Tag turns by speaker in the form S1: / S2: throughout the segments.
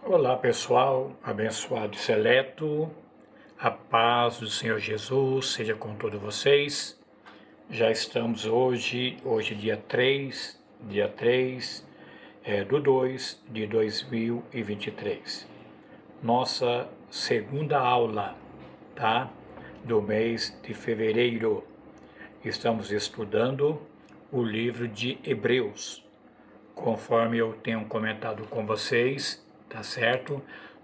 S1: Olá pessoal, abençoado e seleto, a paz do Senhor Jesus seja com todos vocês. Já estamos hoje dia 3 do 2 de 2023. Nossa segunda aula, tá? Do mês de fevereiro. Estamos estudando o livro de Hebreus. Conforme eu tenho comentado com vocês, tá certo?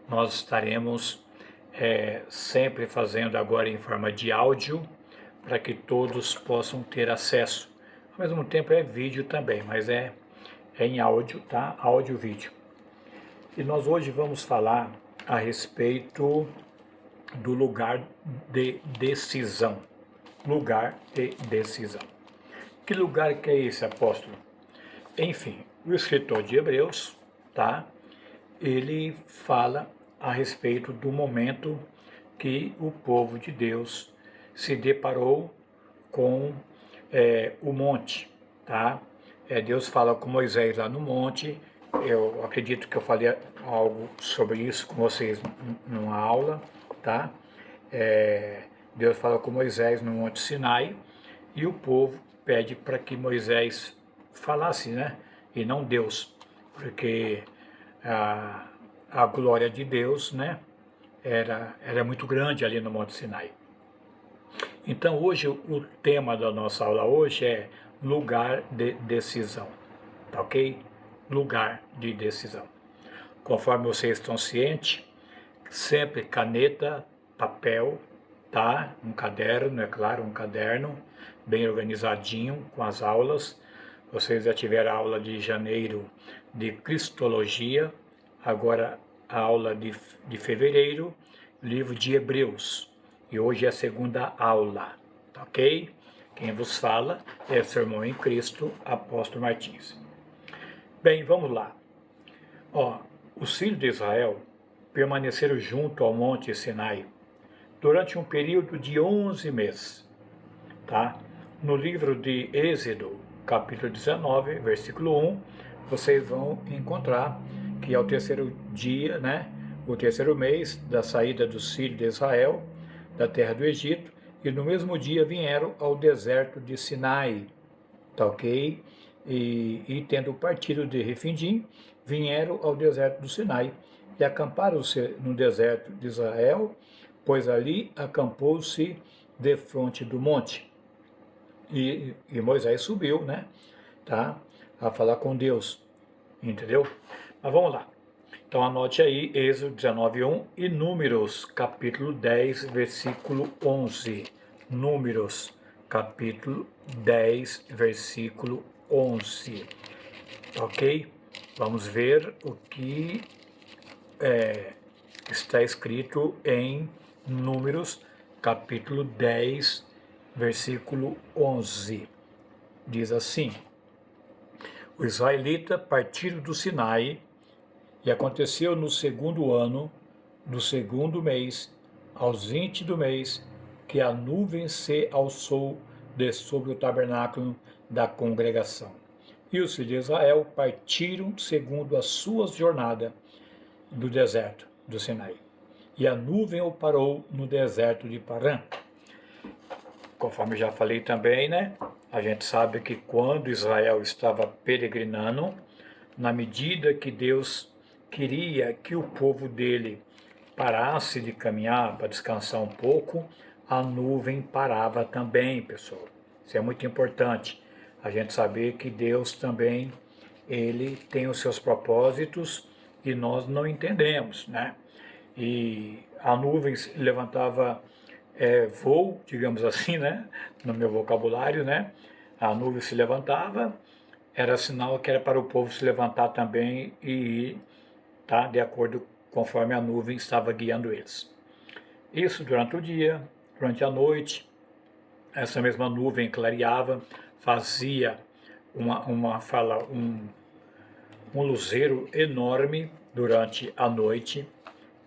S1: Nós estaremos sempre fazendo agora em forma de áudio, para que todos possam ter acesso. Ao mesmo tempo é vídeo também, mas é em áudio, tá? Áudio e vídeo. E nós hoje vamos falar a respeito do lugar de decisão. Lugar de decisão. Que lugar que é esse, apóstolo? Enfim, o escritor de Hebreus, tá? Ele fala a respeito do momento que o povo de Deus se deparou com o monte, tá? Deus fala com Moisés lá no monte. Eu acredito que eu falei algo sobre isso com vocês numa aula, tá? Deus fala com Moisés no Monte Sinai e o povo pede para que Moisés falasse, né? E não Deus, porque a glória de Deus, né? Era muito grande ali no Monte Sinai. Então hoje o tema da nossa aula hoje é lugar de decisão, tá ok? Lugar de decisão. Conforme vocês estão cientes, sempre caneta, papel, tá? Um caderno, é claro, um caderno bem organizadinho com as aulas. Vocês já tiveram a aula de janeiro de Cristologia, agora a aula de fevereiro, livro de Hebreus. E hoje é a segunda aula, tá ok? Quem vos fala é o seu irmão em Cristo, Apóstolo Martins. Bem, vamos lá. Os filhos de Israel permaneceram junto ao Monte Sinai durante um período de 11 meses. Tá? No livro de Êxodo, capítulo 19, versículo 1, vocês vão encontrar que é o terceiro dia, né, o terceiro mês da saída dos filhos de Israel da terra do Egito, e no mesmo dia vieram ao deserto de Sinai, tá ok? E tendo partido de Refidim, vieram ao deserto do Sinai e acamparam-se no deserto de Israel, pois ali acampou-se defronte do monte. E Moisés subiu, né, tá, a falar com Deus, entendeu? Mas vamos lá. Então anote aí Êxodo 19:1 e Números, capítulo 10, versículo 11. Números, capítulo 10, versículo 11. Ok? Vamos ver o que está escrito em Números, capítulo 10, versículo 11. Diz assim: os israelitas partiram do Sinai, e aconteceu no segundo ano do segundo mês, aos 20 do mês, que a nuvem se alçou de sobre o tabernáculo da congregação. E os filhos de Israel partiram segundo as suas jornadas do deserto do Sinai. E a nuvem o parou no deserto de Parã. Conforme já falei também, né? A gente sabe que quando Israel estava peregrinando, na medida que Deus queria que o povo dele parasse de caminhar para descansar um pouco, a nuvem parava também, pessoal. Isso é muito importante, a gente saber que Deus também, ele tem os seus propósitos e nós não entendemos, né? E a nuvem levantava voo, digamos assim, né? No meu vocabulário, né? A nuvem se levantava, era sinal que era para o povo se levantar também e ir, tá? De acordo conforme a nuvem estava guiando eles. Isso durante o dia, durante a noite, essa mesma nuvem clareava, fazia um luzeiro enorme durante a noite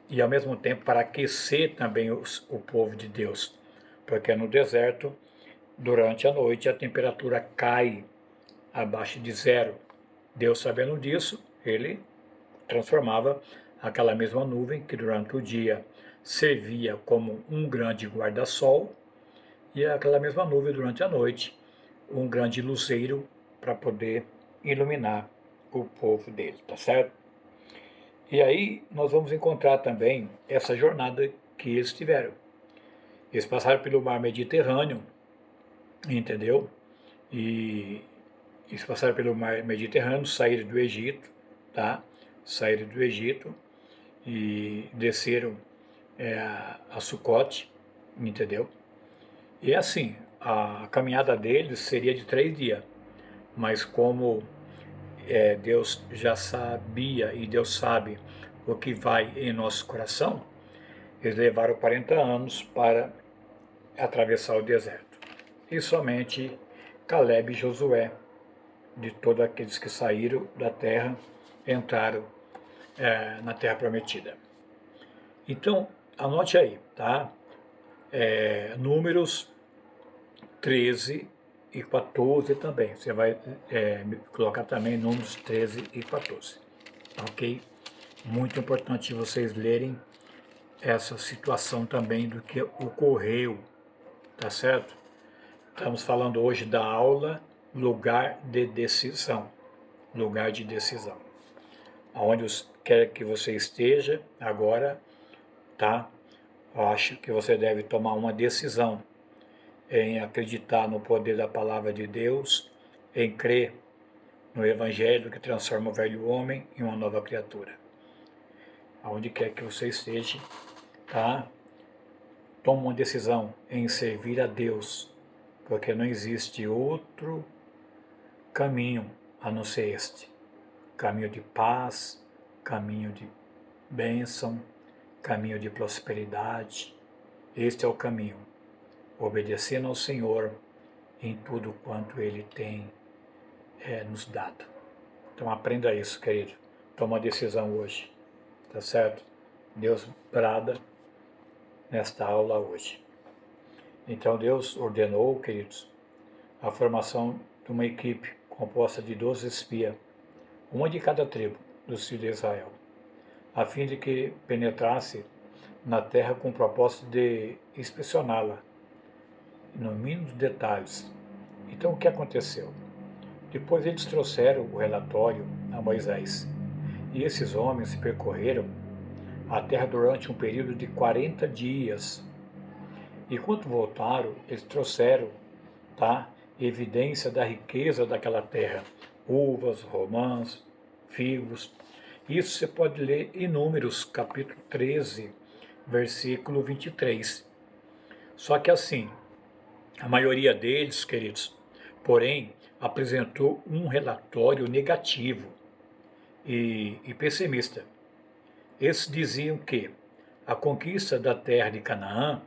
S1: e ao mesmo tempo para aquecer também o povo de Deus, porque no deserto, durante a noite, a temperatura cai abaixo de zero. Deus, sabendo disso, ele transformava aquela mesma nuvem que durante o dia servia como um grande guarda-sol, e aquela mesma nuvem durante a noite, um grande luzeiro para poder iluminar o povo dele, tá certo? E aí nós vamos encontrar também essa jornada que eles tiveram. Eles passaram pelo mar Mediterrâneo, entendeu? E eles passaram pelo mar Mediterrâneo, saíram do Egito, tá? Saíram do Egito e desceram a Sucote, entendeu? E assim, a caminhada deles seria de 3 dias, mas como Deus já sabia e Deus sabe o que vai em nosso coração, eles levaram 40 anos para atravessar o deserto. E somente Caleb e Josué, de todos aqueles que saíram da terra, entraram na terra prometida. Então, anote aí, tá? Números 13 e 14 também. Você vai colocar também números 13 e 14. Ok? Muito importante vocês lerem essa situação também do que ocorreu, tá certo? Estamos falando hoje da aula lugar de decisão. Lugar de decisão. Aonde quer que você esteja agora, tá? Eu acho que você deve tomar uma decisão em acreditar no poder da palavra de Deus, em crer no Evangelho que transforma o velho homem em uma nova criatura. Aonde quer que você esteja, tá? Toma uma decisão em servir a Deus, porque não existe outro caminho a não ser este. Caminho de paz, caminho de bênção, caminho de prosperidade. Este é o caminho. Obedecendo ao Senhor em tudo quanto Ele tem nos dado. Então aprenda isso, querido. Toma uma decisão hoje, tá certo? Deus brada nesta aula hoje. Então Deus ordenou, queridos, a formação de uma equipe composta de 12 espias, uma de cada tribo dos filhos de Israel, a fim de que penetrasse na terra com o propósito de inspecioná-la, no mínimo detalhes. Então o que aconteceu? Depois eles trouxeram o relatório a Moisés, e esses homens percorreram a terra durante um período de 40 dias. E quando voltaram, eles trouxeram, tá, evidência da riqueza daquela terra, uvas, romãs, figos. Isso você pode ler em Números, capítulo 13, versículo 23. Só que assim, a maioria deles, queridos, porém, apresentou um relatório negativo e pessimista. Eles diziam que a conquista da terra de Canaã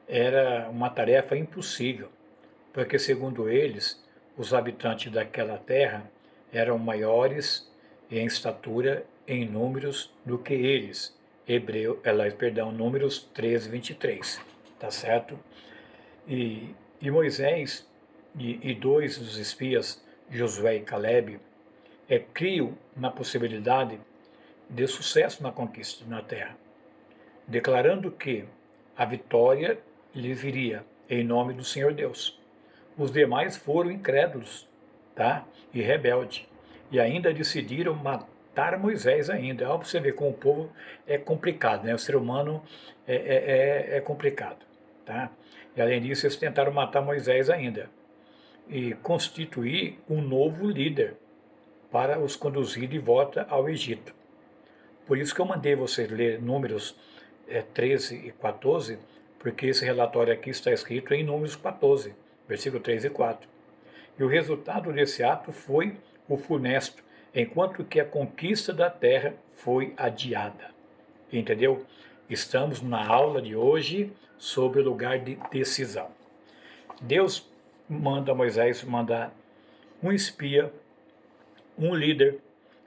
S1: era uma tarefa impossível, porque, segundo eles, os habitantes daquela terra eram maiores em estatura, em números, do que eles. Números 13, 23, tá certo? E Moisés e dois dos espias, Josué e Caleb, criam na possibilidade de sucesso na conquista na terra, declarando que a vitória lhes viria em nome do Senhor Deus. Os demais foram incrédulos, tá? E rebeldes, e ainda decidiram matar Moisés ainda. Ó, você vê como o povo é complicado, né? O ser humano é complicado, tá? E além disso, eles tentaram matar Moisés ainda e constituir um novo líder para os conduzir de volta ao Egito. Por isso que eu mandei vocês ler Números 13 e 14, porque esse relatório aqui está escrito em Números 14, versículo 3 e 4. E o resultado desse ato foi o funesto, enquanto que a conquista da terra foi adiada. Entendeu? Estamos na aula de hoje sobre o lugar de decisão. Deus manda Moisés mandar um espia, um líder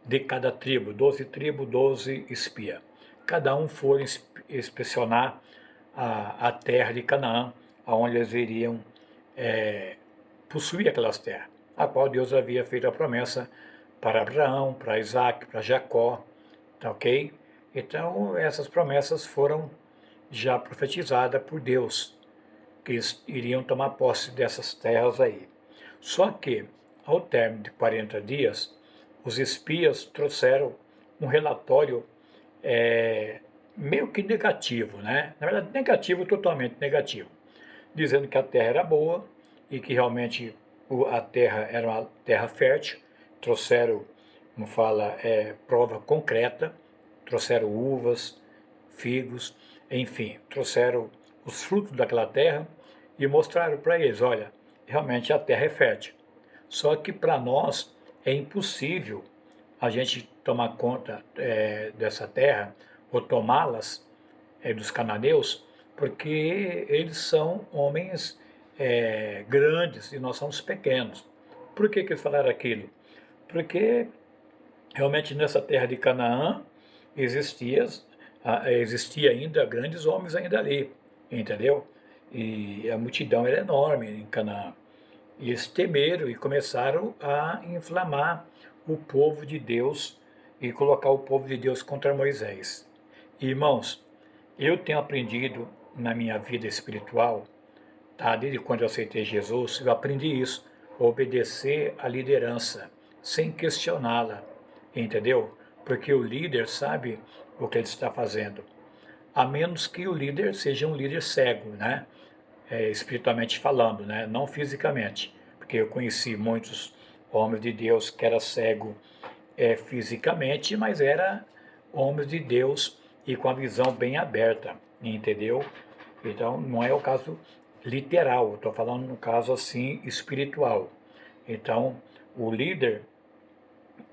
S1: de cada tribo, 12 tribos, 12 espias. Cada um for inspecionar a terra de Canaã, aonde eles iriam possuir aquelas terras, a qual Deus havia feito a promessa para Abraão, para Isaac, para Jacó, tá ok? Então, essas promessas foram já profetizadas por Deus, que eles iriam tomar posse dessas terras aí. Só que, ao término de 40 dias, os espias trouxeram um relatório meio que negativo, né? Na verdade, negativo, totalmente negativo, dizendo que a terra era boa e que realmente a terra era uma terra fértil. Trouxeram, como fala, prova concreta, trouxeram uvas, figos, enfim, trouxeram os frutos daquela terra e mostraram para eles, olha, realmente a terra é fértil. Só que para nós é impossível a gente tomar conta dessa terra ou tomá-las dos cananeus, porque eles são homens grandes e nós somos pequenos. Por que eles falaram aquilo? Porque realmente nessa terra de Canaã existia ainda grandes homens ainda ali, entendeu? E a multidão era enorme em Canaã. E eles temeram e começaram a inflamar o povo de Deus e colocar o povo de Deus contra Moisés. Irmãos, eu tenho aprendido na minha vida espiritual, tá? Desde quando eu aceitei Jesus, eu aprendi isso, obedecer à liderança, sem questioná-la, entendeu? Porque o líder sabe o que ele está fazendo, a menos que o líder seja um líder cego, né? Espiritualmente falando, né? Não fisicamente, porque eu conheci muitos homens de Deus que eram cego fisicamente, mas era homens de Deus e com a visão bem aberta, entendeu? Então, não é o caso literal, estou falando no caso assim espiritual. Então, o líder,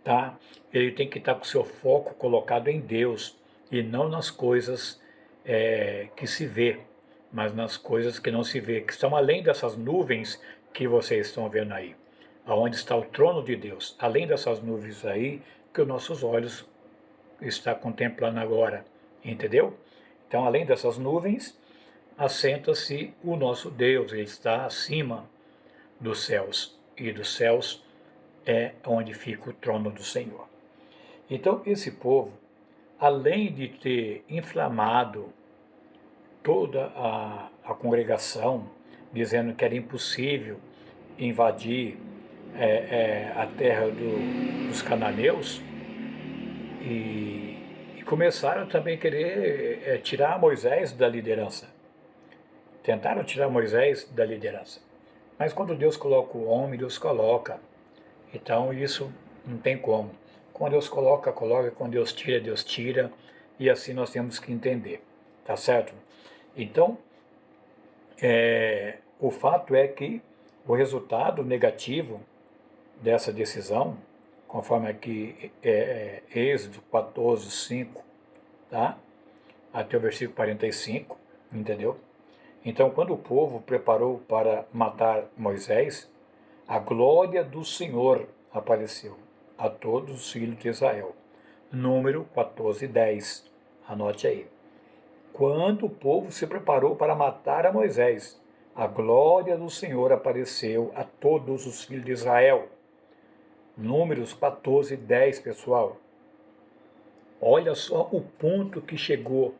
S1: tá? Ele tem que estar com o seu foco colocado em Deus e não nas coisas que se vê, mas nas coisas que não se vê, que estão além dessas nuvens que vocês estão vendo aí, aonde está o trono de Deus, além dessas nuvens aí que os nossos olhos está contemplando agora, entendeu? Então, além dessas nuvens, assenta-se o nosso Deus, ele está acima dos céus, e dos céus é onde fica o trono do Senhor. Então, esse povo, além de ter inflamado toda a congregação, dizendo que era impossível invadir a terra dos cananeus, e começaram também a querer tirar Moisés da liderança. Tentaram tirar Moisés da liderança. Mas quando Deus coloca o homem, Deus coloca. Então isso não tem como. Quando Deus coloca, coloca. Quando Deus tira, Deus tira. E assim nós temos que entender. Tá certo? Então, o fato é que o resultado negativo dessa decisão, conforme aqui Êxodo 14, 5, tá? Até o versículo 45, entendeu? Então, quando o povo preparou para matar Moisés, a glória do Senhor apareceu a todos os filhos de Israel. Número 14, 10. Anote aí. Quando o povo se preparou para matar a Moisés, a glória do Senhor apareceu a todos os filhos de Israel. Números 14, 10, pessoal. Olha só o ponto que chegou,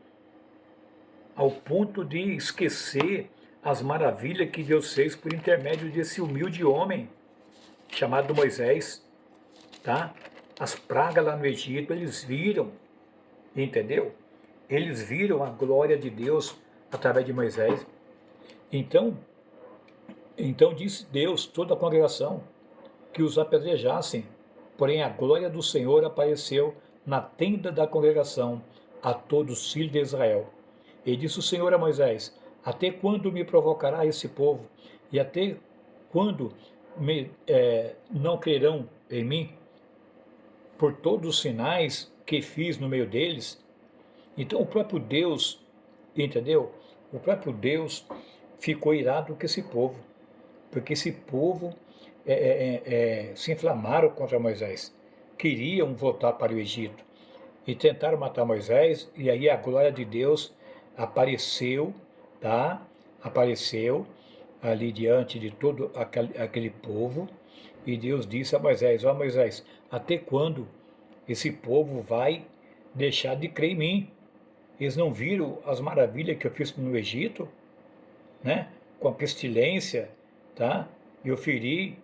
S1: ao ponto de esquecer as maravilhas que Deus fez por intermédio desse humilde homem, chamado Moisés, tá? As pragas lá no Egito, eles viram, entendeu? Eles viram a glória de Deus através de Moisés. Então disse Deus, toda a congregação, que os apedrejassem. Porém, a glória do Senhor apareceu na tenda da congregação a todos os filhos de Israel. E disse o Senhor a Moisés: até quando me provocará esse povo? E até quando não crerão em mim? Por todos os sinais que fiz no meio deles? Então o próprio Deus, entendeu? O próprio Deus ficou irado com esse povo, porque esse povo se inflamaram contra Moisés, queriam voltar para o Egito e tentaram matar Moisés, e aí a glória de Deus apareceu, tá? Apareceu ali diante de todo aquele povo, e Deus disse a Moisés: ó Moisés, até quando esse povo vai deixar de crer em mim. Eles não viram as maravilhas que eu fiz no Egito, né? Com a pestilência, tá? Eu feri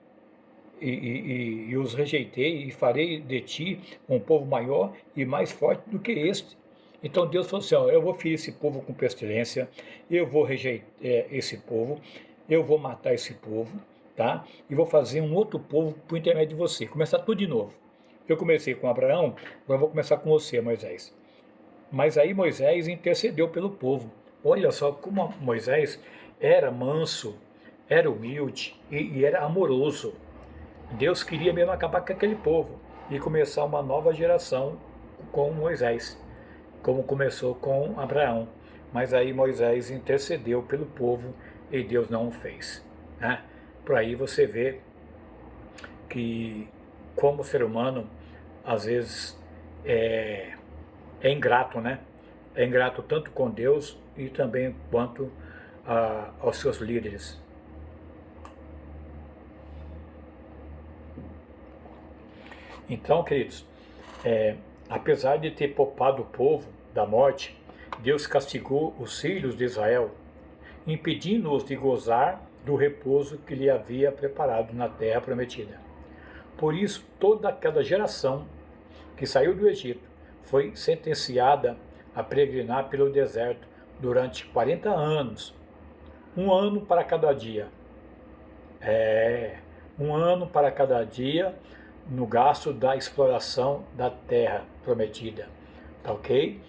S1: e os rejeitei e farei de ti um povo maior e mais forte do que este. Então Deus falou assim, ó, eu vou ferir esse povo com pestilência, eu vou rejeitar esse povo, eu vou matar esse povo, tá? E vou fazer um outro povo por intermédio de você. Começar tudo de novo. Eu comecei com Abraão, agora vou começar com você, Moisés. Mas aí Moisés intercedeu pelo povo. Olha só como Moisés era manso, era humilde e era amoroso. Deus queria mesmo acabar com aquele povo e começar uma nova geração com Moisés, como começou com Abraão. Mas aí Moisés intercedeu pelo povo e Deus não o fez, né? Por aí você vê que, como ser humano, às vezes é ingrato, né? É ingrato tanto com Deus e também quanto aos seus líderes. Então, queridos, apesar de ter poupado o povo da morte, Deus castigou os filhos de Israel, impedindo-os de gozar do repouso que lhe havia preparado na terra prometida. Por isso, toda aquela geração que saiu do Egito foi sentenciada a peregrinar pelo deserto durante 40 anos, um ano para cada dia. Um ano para cada dia no gasto da exploração da terra prometida. Tá ok?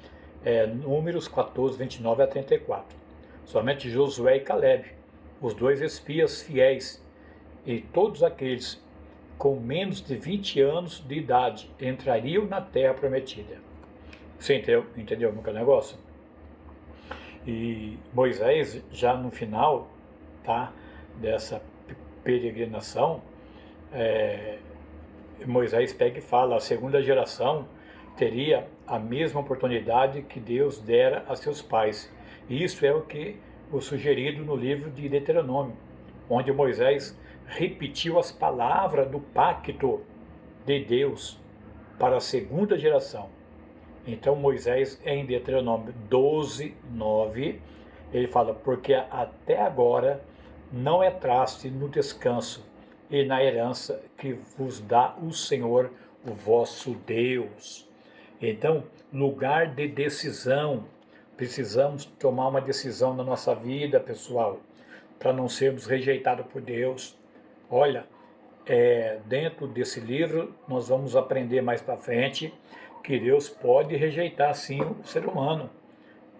S1: Números 14, 29 a 34. Somente Josué e Caleb, os dois espias fiéis, e todos aqueles com menos de 20 anos de idade entrariam na terra prometida. Você entendeu o negócio? E Moisés, já no final, tá, dessa peregrinação, Moisés pega e fala, a segunda geração teria a mesma oportunidade que Deus dera a seus pais. E isso é o que o sugerido no livro de Deuteronômio, onde Moisés repetiu as palavras do pacto de Deus para a segunda geração. Então Moisés, em Deuteronômio 12, 9, ele fala, porque até agora não entraste no descanso e na herança que vos dá o Senhor, o vosso Deus. Então, lugar de decisão, precisamos tomar uma decisão na nossa vida, pessoal, para não sermos rejeitados por Deus. Olha, dentro desse livro, nós vamos aprender mais para frente que Deus pode rejeitar sim o ser humano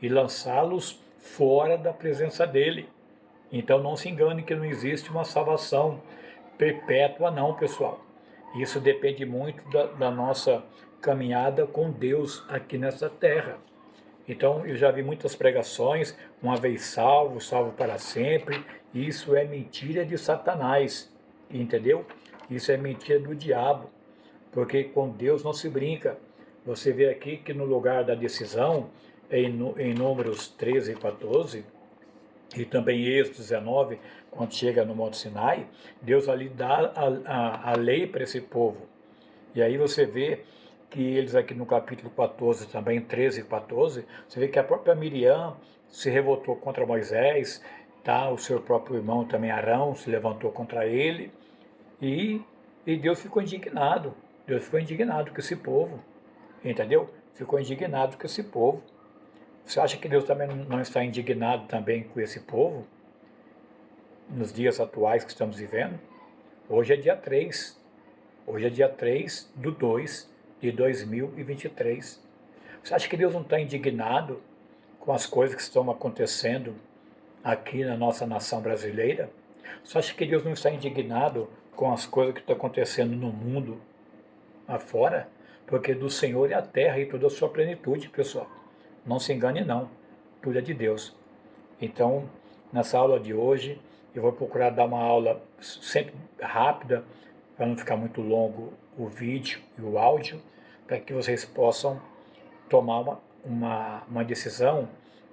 S1: e lançá-los fora da presença dele. Então não se engane que não existe uma salvação perpétua não, pessoal. Isso depende muito da nossa caminhada com Deus aqui nessa terra. Então eu já vi muitas pregações, uma vez salvo, salvo para sempre. Isso é mentira de Satanás, entendeu? Isso é mentira do diabo, porque com Deus não se brinca. Você vê aqui que no lugar da decisão, em Números 13 e 14, e também Êxodo 19, quando chega no Monte Sinai, Deus ali dá a lei para esse povo. E aí você vê que eles aqui no capítulo 14, também 13 e 14, você vê que a própria Miriam se revoltou contra Moisés, tá? O seu próprio irmão também Arão se levantou contra ele, e Deus ficou indignado. Deus ficou indignado com esse povo, entendeu? Ficou indignado com esse povo. Você acha que Deus também não está indignado também com esse povo? Nos dias atuais que estamos vivendo? Hoje é dia 3. Hoje é dia 3 de 2 de 2023. Você acha que Deus não está indignado com as coisas que estão acontecendo aqui na nossa nação brasileira? Você acha que Deus não está indignado com as coisas que estão acontecendo no mundo afora? Porque do Senhor é a terra e toda a sua plenitude, pessoal. Não se engane não, tudo é de Deus. Então, nessa aula de hoje, eu vou procurar dar uma aula sempre rápida, para não ficar muito longo o vídeo e o áudio, para que vocês possam tomar uma decisão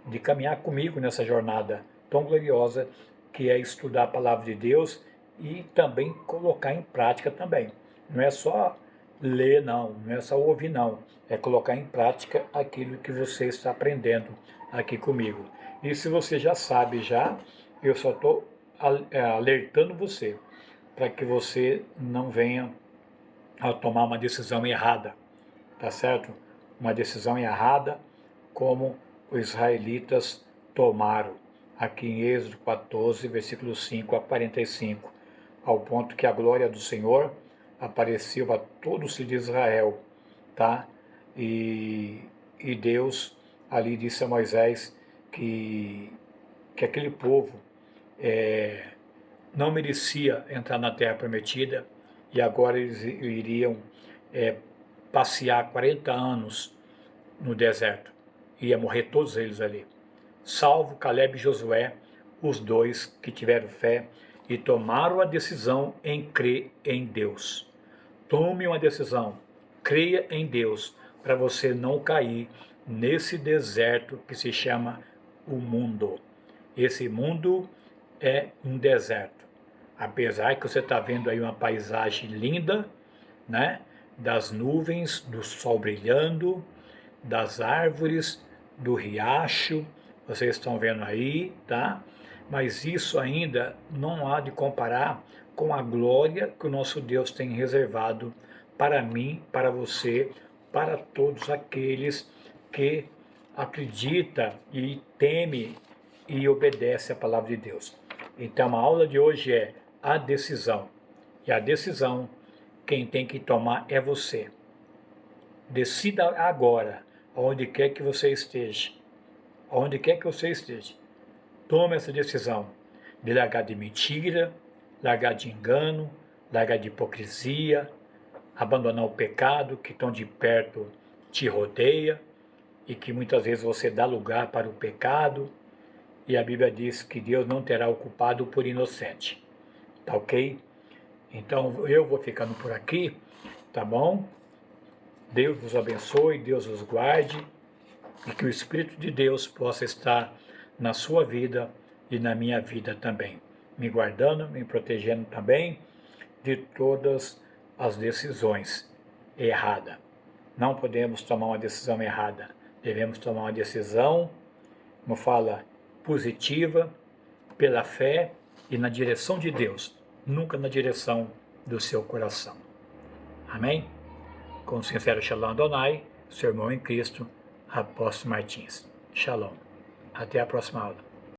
S1: de caminhar comigo nessa jornada tão gloriosa que é estudar a palavra de Deus e também colocar em prática também. Não é só ler não é só ouvir não, é colocar em prática aquilo que você está aprendendo aqui comigo. E se você já sabe já, eu só estou alertando você para que você não venha a tomar uma decisão errada, tá certo? Uma decisão errada como os israelitas tomaram aqui em Êxodo 14, versículos 5 a 45, ao ponto que a glória do Senhor apareceu a todo os filhos de Israel, tá? E Deus ali disse a Moisés que aquele povo não merecia entrar na terra prometida e agora eles iriam passear 40 anos no deserto. Ia morrer todos eles ali, salvo Caleb e Josué, os dois que tiveram fé e tomaram a decisão em crer em Deus. Tome uma decisão, creia em Deus, para você não cair nesse deserto que se chama o mundo. Esse mundo é um deserto. Apesar que você está vendo aí uma paisagem linda, né? Das nuvens, do sol brilhando, das árvores, do riacho, vocês estão vendo aí, tá? Mas isso ainda não há de comparar com a glória que o nosso Deus tem reservado para mim, para você, para todos aqueles que acredita e teme e obedece a palavra de Deus. Então a aula de hoje é a decisão. E a decisão quem tem que tomar é você. Decida agora, aonde quer que você esteja. Aonde quer que você esteja. Tome essa decisão de largar de mentira, largar de engano, largar de hipocrisia, abandonar o pecado que tão de perto te rodeia e que muitas vezes você dá lugar para o pecado. E a Bíblia diz que Deus não terá o culpado por inocente. Tá ok? Então eu vou ficando por aqui, tá bom? Deus vos abençoe, Deus vos guarde e que o Espírito de Deus possa estar na sua vida e na minha vida também, me guardando, me protegendo também de todas as decisões erradas. Não podemos tomar uma decisão errada, devemos tomar uma decisão, como fala, positiva, pela fé e na direção de Deus, nunca na direção do seu coração. Amém? Com sincero Shalom Adonai, seu irmão em Cristo, Apóstolo Martins. Shalom. Até a próxima aula.